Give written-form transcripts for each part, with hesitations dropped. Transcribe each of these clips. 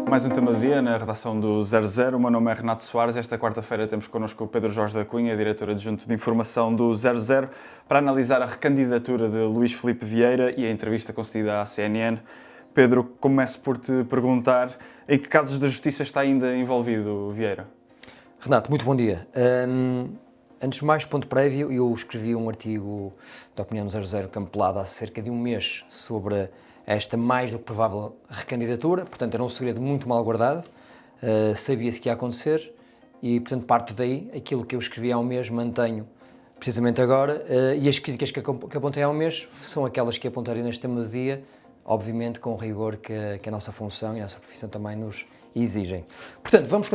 Mais um tema do dia na redação do 00. O meu nome é Renato Soares. Esta quarta-feira temos connosco o Pedro Jorge da Cunha, diretor adjunto de informação do 00, para analisar a recandidatura de Luís Filipe Vieira e a entrevista concedida à CNN. Pedro, começo por te perguntar em que casos da justiça está ainda envolvido Vieira? Renato, muito bom dia. Antes de mais, ponto prévio, eu escrevi um artigo da Opinião do 00 Campelada há cerca de um mês sobre esta mais do que provável recandidatura, portanto era um segredo muito mal guardado, sabia-se que ia acontecer e, portanto, parte daí, aquilo que eu escrevi há um mês mantenho precisamente agora, e as críticas que apontei há um mês são aquelas que apontarei neste tema do dia, obviamente com o rigor que a nossa função e a nossa profissão também nos exigem. Portanto, vamos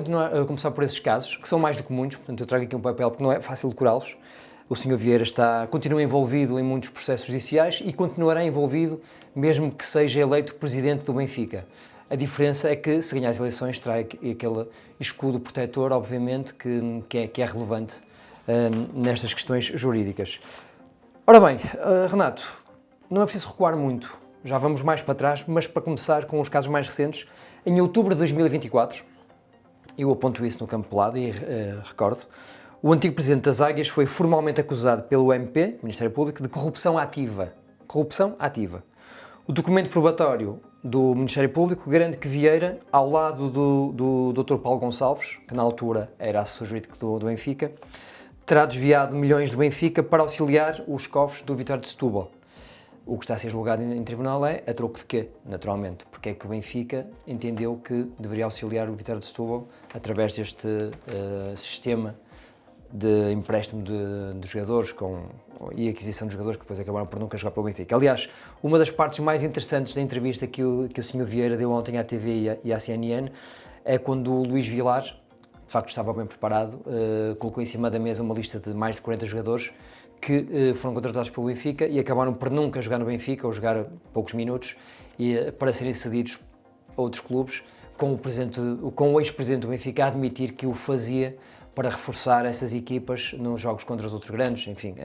começar por esses casos, que são mais do que muitos, portanto eu trago aqui um papel porque não é fácil decorá-los. O Sr. Vieira continua envolvido em muitos processos judiciais e continuará envolvido mesmo que seja eleito presidente do Benfica. A diferença é que, se ganhar as eleições, terá aquele escudo protetor, obviamente, que é relevante nestas questões jurídicas. Ora bem, Renato, não é preciso recuar muito, já vamos mais para trás, mas para começar com os casos mais recentes, em outubro de 2024, eu aponto isso no campo pelado e recordo, o antigo presidente das Águias foi formalmente acusado pelo MP, Ministério Público, de corrupção ativa. Corrupção ativa. O documento probatório do Ministério Público garante que Vieira, ao lado do Dr. Paulo Gonçalves, que na altura era assessor jurídico do Benfica, terá desviado milhões do Benfica para auxiliar os cofres do Vitória de Setúbal. O que está a ser julgado em tribunal é a troco de quê, naturalmente, porque é que o Benfica entendeu que deveria auxiliar o Vitória de Setúbal através deste sistema de empréstimo de jogadores e aquisição de jogadores que depois acabaram por nunca jogar pelo Benfica. Aliás, uma das partes mais interessantes da entrevista que o Sr. Vieira deu ontem à TV e à CNN é quando o Luís Vilar, de facto estava bem preparado, colocou em cima da mesa uma lista de mais de 40 jogadores que foram contratados pelo Benfica e acabaram por nunca jogar no Benfica ou jogar poucos minutos e para serem cedidos a outros clubes, com o ex-presidente do Benfica a admitir que o fazia para reforçar essas equipas nos jogos contra os outros grandes. Enfim,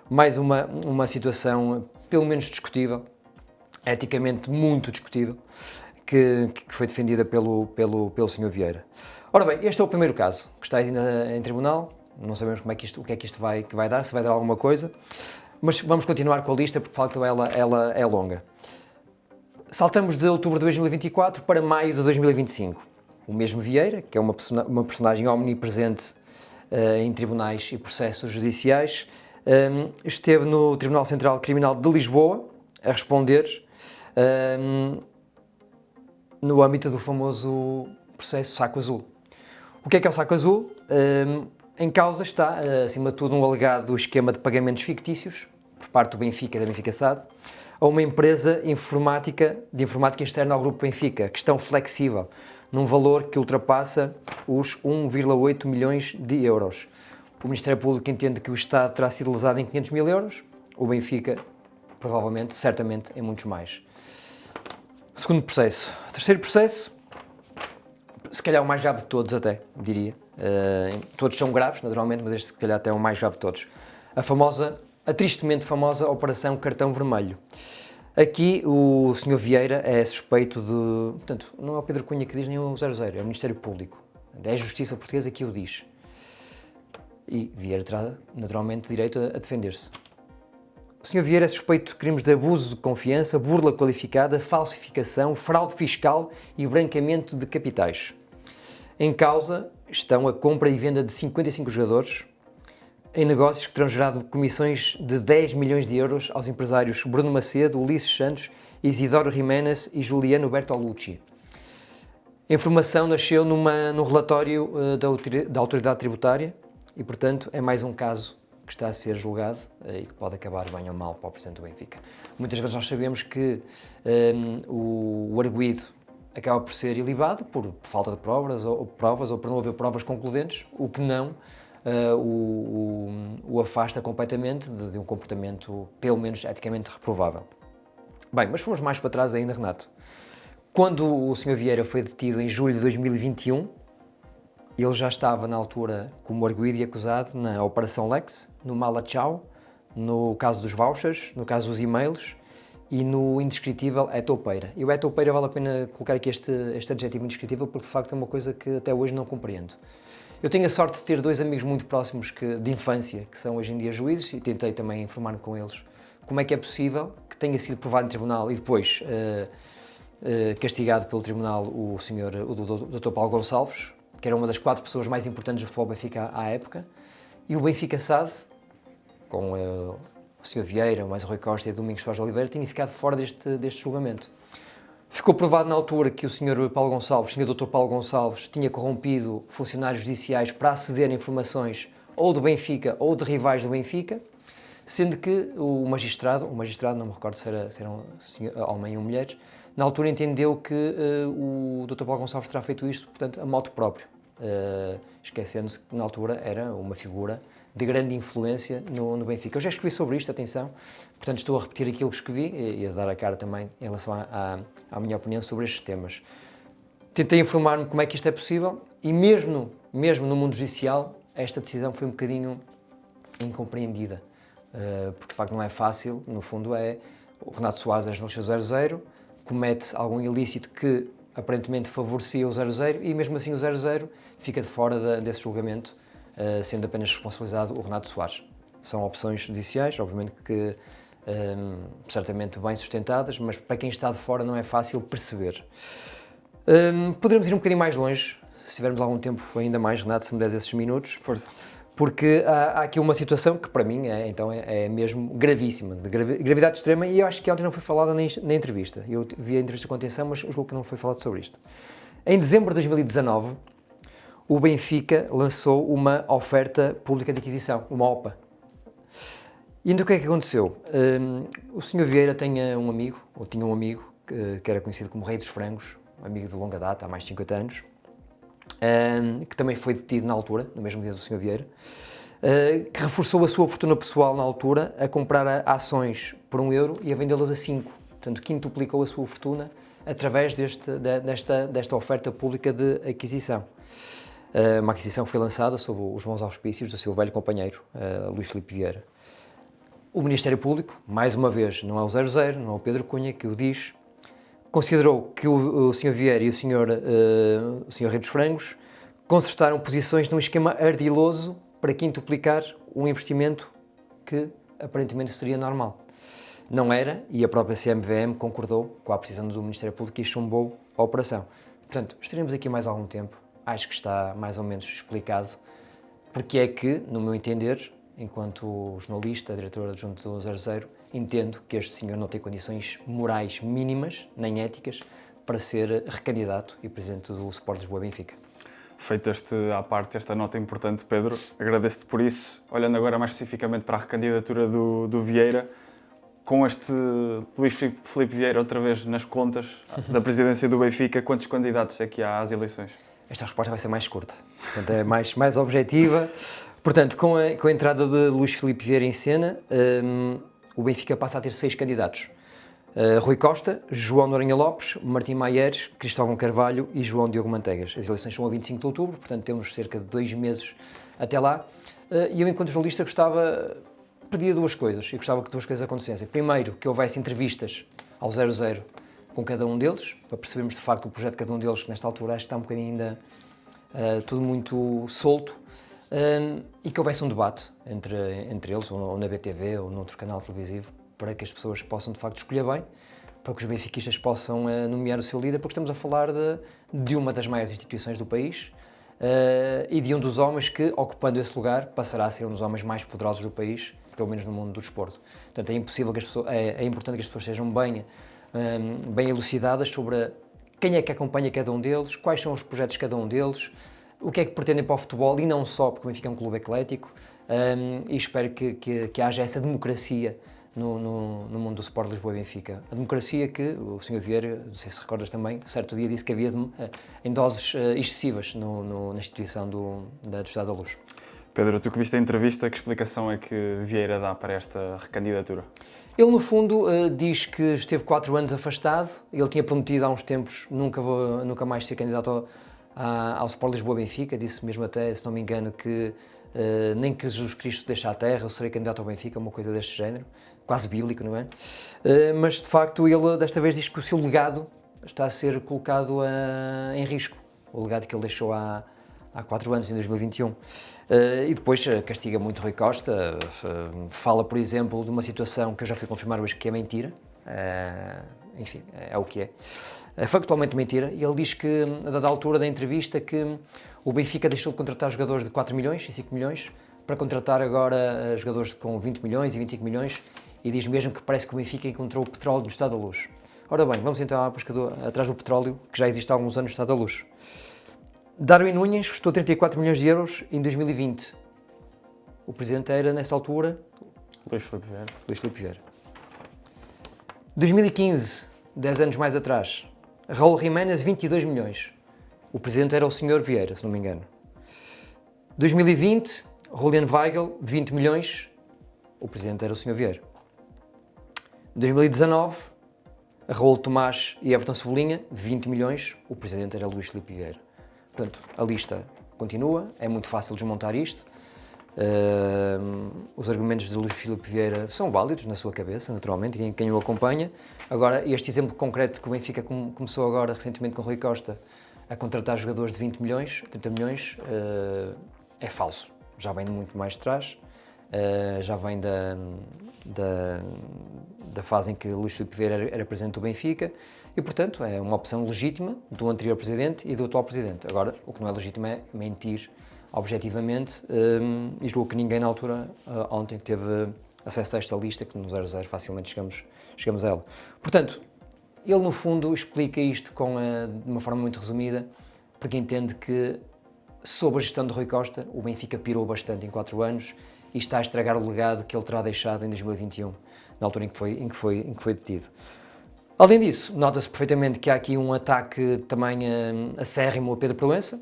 mais uma situação pelo menos discutível, eticamente muito discutível, que foi defendida pelo Sr. Vieira. Ora bem, este é o primeiro caso, que está ainda em tribunal, não sabemos o que é que isto vai dar, se vai dar alguma coisa, mas vamos continuar com a lista porque de facto ela é longa. Saltamos de outubro de 2024 para maio de 2025. O mesmo Vieira, que é uma personagem omnipresente em tribunais e processos judiciais, esteve no Tribunal Central Criminal de Lisboa a responder no âmbito do famoso processo Saco Azul. O que é o Saco Azul? Em causa está, acima de tudo, um alegado esquema de pagamentos fictícios por parte do Benfica e da Benfica SAD a uma empresa de informática externa ao Grupo Benfica, Questão Flexível, num valor que ultrapassa os 1,8 milhões de euros. O Ministério Público entende que o Estado terá sido lesado em 500 mil euros, o Benfica, provavelmente, certamente, em muitos mais. Segundo processo. Terceiro processo, se calhar o mais grave de todos até, diria. Todos são graves, naturalmente, mas este se calhar até é o mais grave de todos. A tristemente famosa Operação Cartão Vermelho. Aqui o Sr. Vieira é suspeito de... Portanto, não é o Pedro Cunha que diz nem o 00, é o Ministério Público. É a Justiça Portuguesa que o diz. E Vieira terá naturalmente direito a defender-se. O Sr. Vieira é suspeito de crimes de abuso de confiança, burla qualificada, falsificação, fraude fiscal e branqueamento de capitais. Em causa estão a compra e venda de 55 jogadores em negócios que terão gerado comissões de 10 milhões de euros aos empresários Bruno Macedo, Ulisses Santos, Isidoro Jiménez e Juliano Bertolucci. A informação nasceu num relatório da Autoridade Tributária e, portanto, é mais um caso que está a ser julgado e que pode acabar bem ou mal para o Presidente do Benfica. Muitas vezes nós sabemos que o arguido acaba por ser ilibado por falta de provas ou por não haver provas concludentes, o que não o afasta completamente de um comportamento, pelo menos eticamente, reprovável. Bem, mas fomos mais para trás ainda, Renato. Quando o Sr. Vieira foi detido em julho de 2021, ele já estava na altura como arguido e acusado na Operação Lex, no Mala Tchau, no caso dos vouchers, no caso dos e-mails e no indescritível é toupeira. E o é toupeira vale a pena colocar aqui este adjetivo indescritível porque de facto é uma coisa que até hoje não compreendo. Eu tenho a sorte de ter dois amigos muito próximos de infância, que são hoje em dia juízes, e tentei também informar-me com eles como é que é possível que tenha sido provado em tribunal e depois castigado pelo tribunal o Dr. Paulo Gonçalves, que era uma das 4 pessoas mais importantes do futebol Benfica à época, e o Benfica SAD, com o Sr. Vieira, mais o Rui Costa e o Domingos Soares de Oliveira, tinha ficado fora deste julgamento. Ficou provado na altura que o Sr. Paulo Gonçalves, o Sr. Dr. Paulo Gonçalves, tinha corrompido funcionários judiciais para aceder a informações ou do Benfica ou de rivais do Benfica, sendo que o magistrado, não me recordo se era um homem ou mulher, na altura entendeu que o Dr. Paulo Gonçalves terá feito isto, portanto, a motu próprio, esquecendo-se que na altura era uma figura de grande influência no Benfica. Eu já escrevi sobre isto, atenção, portanto estou a repetir aquilo que escrevi e a dar a cara também em relação à minha opinião sobre estes temas. Tentei informar-me como é que isto é possível e mesmo no mundo judicial esta decisão foi um bocadinho incompreendida, porque de facto não é fácil, no fundo o Renato Soares é jornalista do 00, comete algum ilícito que aparentemente favorecia o 00 e mesmo assim o 00 fica de fora desse julgamento, sendo apenas responsabilizado o Renato Soares. São opções judiciais, obviamente que certamente bem sustentadas, mas para quem está de fora não é fácil perceber. Poderemos ir um bocadinho mais longe, se tivermos algum tempo ainda mais, Renato, se me des esses minutos. Força. Porque há aqui uma situação que para mim é mesmo gravíssima, de gravidade extrema, e eu acho que ontem não foi falada na entrevista. Eu vi a entrevista com atenção, mas julgo que não foi falado sobre isto. Em dezembro de 2019, o Benfica lançou uma oferta pública de aquisição, uma OPA. E então o que é que aconteceu? O Sr. Vieira tinha um amigo que era conhecido como Rei dos Frangos, um amigo de longa data, há mais de 50 anos, que também foi detido na altura, no mesmo dia do Sr. Vieira, que reforçou a sua fortuna pessoal na altura a comprar ações por €1 e a vendê-las a 5. Portanto, quintuplicou a sua fortuna através desta oferta pública de aquisição. Uma aquisição foi lançada sob os bons auspícios do seu velho companheiro, Luís Filipe Vieira. O Ministério Público, mais uma vez, não é o 00, não é o Pedro Cunha que o diz, considerou que o Sr. Vieira e o Sr. Rei dos Frangos concertaram posições num esquema ardiloso para quintuplicar um investimento que aparentemente seria normal. Não era, e a própria CMVM concordou com a posição do Ministério Público e chumbou a operação. Portanto, estaremos aqui mais algum tempo, acho que está mais ou menos explicado porque é que, no meu entender, enquanto jornalista, diretor adjunto do 00, entendo que este senhor não tem condições morais mínimas, nem éticas, para ser recandidato e presidente do Sport Lisboa Benfica. Feito à parte esta nota importante, Pedro, agradeço-te por isso. Olhando agora mais especificamente para a recandidatura do Vieira, com este Luís Filipe Vieira outra vez nas contas da presidência do Benfica, quantos candidatos é que há às eleições? Esta resposta vai ser mais curta, portanto é mais objetiva. Portanto, com a entrada de Luís Filipe Vieira em cena, o Benfica passa a ter 6 candidatos. Rui Costa, João Noronha Lopes, Martim Maier, Cristóvão Carvalho e João Diogo Manteigas. As eleições são a 25 de outubro, portanto temos cerca de 2 meses até lá. E eu, enquanto jornalista, pedia 2 coisas, e gostava que 2 coisas acontecessem. Primeiro, que houvesse entrevistas ao 00 com cada um deles, para percebermos de facto o projeto de cada um deles, que nesta altura acho que está um bocadinho ainda tudo muito solto, e que houvesse um debate entre eles, ou na BTV, ou noutro canal televisivo, para que as pessoas possam de facto escolher bem, para que os benfiquistas possam nomear o seu líder, porque estamos a falar de uma das maiores instituições do país e de um dos homens que, ocupando esse lugar, passará a ser um dos homens mais poderosos do país, pelo menos no mundo do desporto. Portanto, é importante que as pessoas sejam bem elucidadas sobre quem é que acompanha cada um deles, quais são os projetos de cada um deles, o que é que pretendem para o futebol e não só, porque o Benfica é um clube eclético, e espero que haja essa democracia no mundo do Sport Lisboa e Benfica. A democracia que o Sr. Vieira, não sei se recordas também, certo dia disse que havia em doses excessivas na instituição do Estado da Luz. Pedro, tu que viste a entrevista, que explicação é que Vieira dá para esta recandidatura? Ele, no fundo, diz que esteve 4 anos afastado. Ele tinha prometido há uns tempos nunca mais ser candidato ao Sport Lisboa Benfica. Disse mesmo até, se não me engano, que nem que Jesus Cristo deixe a terra, eu serei candidato ao Benfica, uma coisa deste género, quase bíblico, não é? Mas de facto ele desta vez diz que o seu legado está a ser colocado em risco, o legado que ele deixou há 4 anos, em 2021. E depois castiga muito Rui Costa, fala, por exemplo, de uma situação que eu já fui confirmar hoje que é mentira, enfim, é o que é. É factualmente mentira, e ele diz que, a dada altura da entrevista, que o Benfica deixou de contratar jogadores de 4 milhões e 5 milhões para contratar agora jogadores com 20 milhões e 25 milhões, e diz mesmo que parece que o Benfica encontrou o petróleo no estado da luz. Ora bem, vamos então à busca atrás do petróleo, que já existe há alguns anos no estado da luz. Darwin Núñez custou 34 milhões de euros em 2020. O presidente era, nessa altura, Luís Filipe Vieira. 2015, 10 anos mais atrás, Raul Jiménez, 22 milhões. O presidente era o Sr. Vieira, se não me engano. 2020, Julian Weigl, 20 milhões. O presidente era o Sr. Vieira. 2019, Raul Tomás e Everton Cebolinha, 20 milhões. O presidente era Luís Filipe Vieira. Portanto, a lista continua, é muito fácil desmontar isto. Os argumentos de Luís Filipe Vieira são válidos na sua cabeça, naturalmente, e quem o acompanha. Agora, este exemplo concreto que o Benfica começou agora recentemente com o Rui Costa a contratar jogadores de 20 milhões, 30 milhões, é falso. Já vem de muito mais de trás, já vem da fase em que Luís Filipe Vieira era presidente do Benfica e, portanto, é uma opção legítima do anterior presidente e do atual presidente. Agora, o que não é legítimo é mentir objetivamente, e julgo que ninguém na altura, ontem, teve acesso a esta lista, que no 00 facilmente chegamos a ela. Portanto, ele no fundo explica isto de uma forma muito resumida, porque entende que, sob a gestão de Rui Costa, o Benfica pirou bastante em 4 anos e está a estragar o legado que ele terá deixado em 2021, na altura em que foi detido. Além disso, nota-se perfeitamente que há aqui um ataque também acérrimo a Pedro Proença.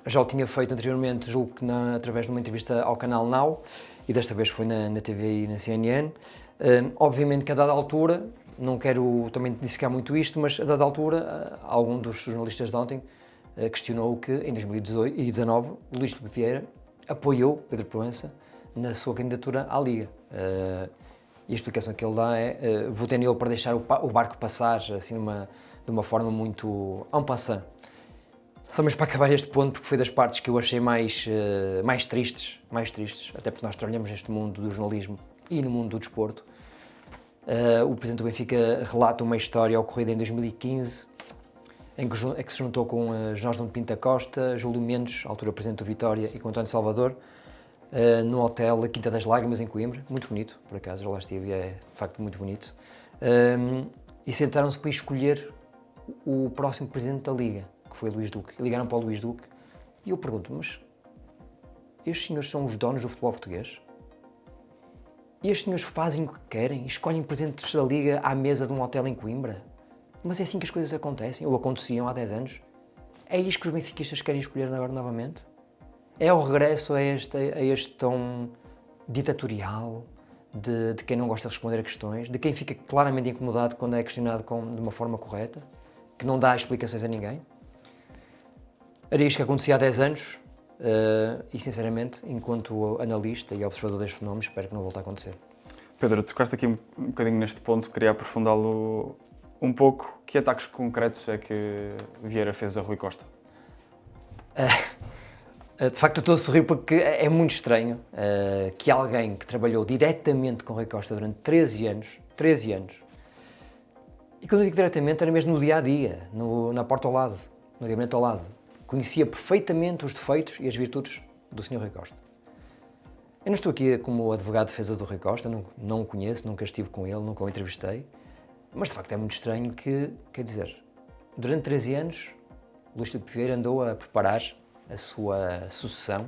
Já o tinha feito anteriormente, julgo que através de uma entrevista ao canal Now, e desta vez foi na TV e na CNN. Obviamente que a dada altura, não quero também dissecar muito isto, mas a dada altura, algum dos jornalistas de ontem questionou que em 2019 Luís Filipe Vieira apoiou Pedro Proença na sua candidatura à Liga. E a explicação que ele dá é: votei nele para deixar o barco passar assim de uma forma muito en passant. Só mesmo para acabar este ponto, porque foi das partes que eu achei mais tristes, até porque nós trabalhamos neste mundo do jornalismo e no mundo do desporto. O presidente do Benfica relata uma história ocorrida em 2015, em que se juntou com Jorge Pinto da Costa, Júlio Mendes, à altura presidente do Vitória, e com António Salvador, no hotel Quinta das Lágrimas, em Coimbra. Muito bonito, por acaso, já lá estive e é de facto muito bonito. E sentaram-se para escolher o próximo presidente da Liga, que foi Luís Duque. Ligaram para o Luís Duque e eu pergunto: mas estes senhores são os donos do futebol português? E estes senhores fazem o que querem? Escolhem presidentes da Liga à mesa de um hotel em Coimbra? Mas é assim que as coisas acontecem, ou aconteciam há 10 anos? É isto que os benfiquistas querem escolher agora novamente? É o regresso a este tom ditatorial de quem não gosta de responder a questões, de quem fica claramente incomodado quando é questionado de uma forma correta, que não dá explicações a ninguém? Era isto que acontecia há 10 anos e, sinceramente, enquanto analista e observador deste fenómeno, espero que não volte a acontecer. Pedro, tocaste aqui um bocadinho neste ponto, queria aprofundá-lo um pouco. Que ataques concretos é que Vieira fez a Rui Costa? De facto, eu estou a sorrir porque é muito estranho que alguém que trabalhou diretamente com Rui Costa durante 13 anos, e quando eu digo diretamente, era mesmo no dia-a-dia, na porta ao lado, no gabinete ao lado, conhecia perfeitamente os defeitos e as virtudes do Sr. Rui Costa. Eu não estou aqui como advogado de defesa do Rui Costa, não o conheço, nunca estive com ele, nunca o entrevistei, mas de facto é muito estranho que, quer dizer, durante 13 anos, Luís Filipe Vieira andou a preparar a sua sucessão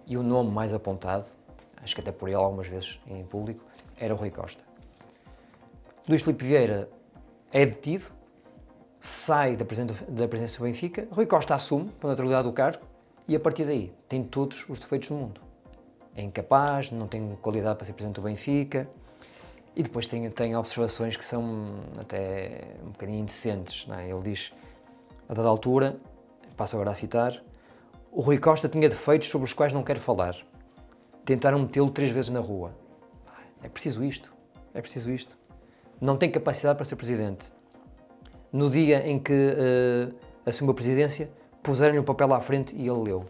e o nome mais apontado, acho que até por ele algumas vezes em público, era o Rui Costa. Luís Filipe Vieira é detido, sai da presença do Benfica, Rui Costa assume a naturalidade do cargo e a partir daí tem todos os defeitos do mundo. É incapaz, não tem qualidade para ser presidente do Benfica e depois tem observações que são até um bocadinho indecentes, não é? Ele diz, a dada altura, passo agora a citar: o Rui Costa tinha defeitos sobre os quais não quero falar. tentaram metê-lo 3 vezes na rua. É preciso isto. Não tem capacidade para ser presidente. No dia em que assumiu a presidência, puseram-lhe o papel à frente e ele leu.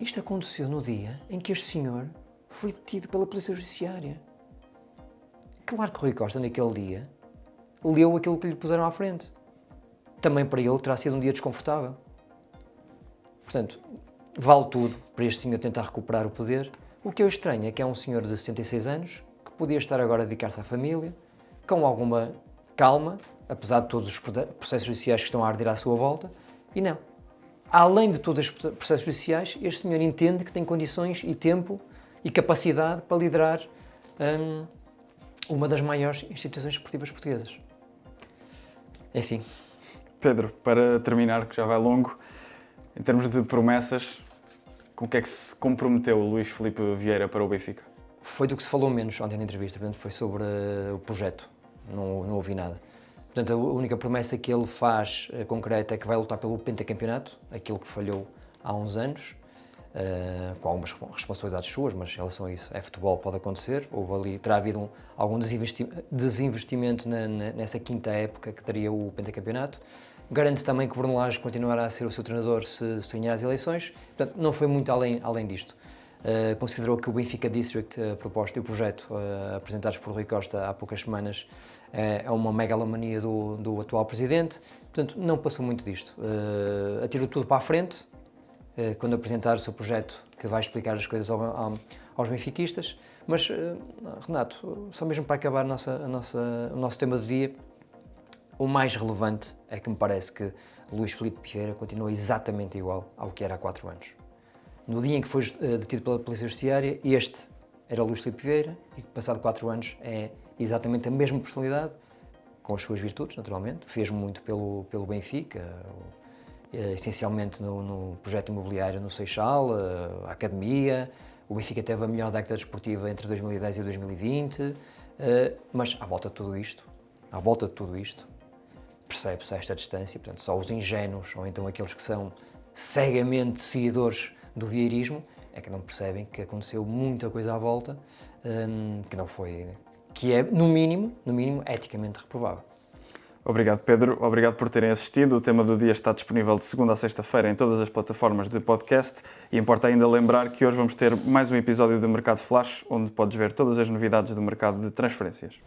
Isto aconteceu no dia em que este senhor foi detido pela Polícia Judiciária. Claro que Rui Costa, naquele dia, leu aquilo que lhe puseram à frente. Também para ele terá sido um dia desconfortável. Portanto, vale tudo para este senhor tentar recuperar o poder. O que eu estranho é que é um senhor de 76 anos, que podia estar agora a dedicar-se à família, com alguma calma, apesar de todos os processos judiciais que estão a arder à sua volta, e não. Além de todos os processos judiciais, este senhor entende que tem condições e tempo e capacidade para liderar uma das maiores instituições esportivas portuguesas. É assim. Pedro, para terminar, que já vai longo, em termos de promessas, com o que é que se comprometeu o Luís Filipe Vieira para o Benfica? Foi do que se falou menos ontem na entrevista, portanto foi sobre o projeto, não ouvi nada. Portanto, a única promessa que ele faz concreta é que vai lutar pelo pentacampeonato, aquilo que falhou há uns anos, com algumas responsabilidades suas, mas em relação a isso, é futebol, pode acontecer. Terá havido algum desinvestimento nessa quinta época que daria o pentacampeonato. Garante também que o Bruno Lage continuará a ser o seu treinador se ganhar as eleições, portanto não foi muito além disto. Considerou que o Benfica District, a proposta e o projeto apresentados por Rui Costa há poucas semanas, é uma megalomania do atual presidente, portanto não passou muito disto. Atirou tudo para a frente, quando apresentar o seu projeto, que vai explicar as coisas aos benfiquistas, mas Renato, só mesmo para acabar o nosso tema do dia, o mais relevante é que me parece que Luís Filipe Vieira continua exatamente igual ao que era há 4 anos. No dia em que foi detido pela Polícia Judiciária, este era o Luís Filipe Vieira e passado 4 anos é exatamente a mesma personalidade, com as suas virtudes, naturalmente. Fez muito pelo Benfica, essencialmente no projeto imobiliário no Seixal, a academia. O Benfica teve a melhor década desportiva entre 2010 e 2020, mas à volta de tudo isto, percebe-se esta distância, portanto, só os ingênuos ou então aqueles que são cegamente seguidores do vieirismo é que não percebem que aconteceu muita coisa à volta que é, no mínimo, eticamente reprovável. Obrigado, Pedro. Obrigado por terem assistido. O tema do dia está disponível de segunda a sexta-feira em todas as plataformas de podcast e importa ainda lembrar que hoje vamos ter mais um episódio do Mercado Flash, onde podes ver todas as novidades do mercado de transferências.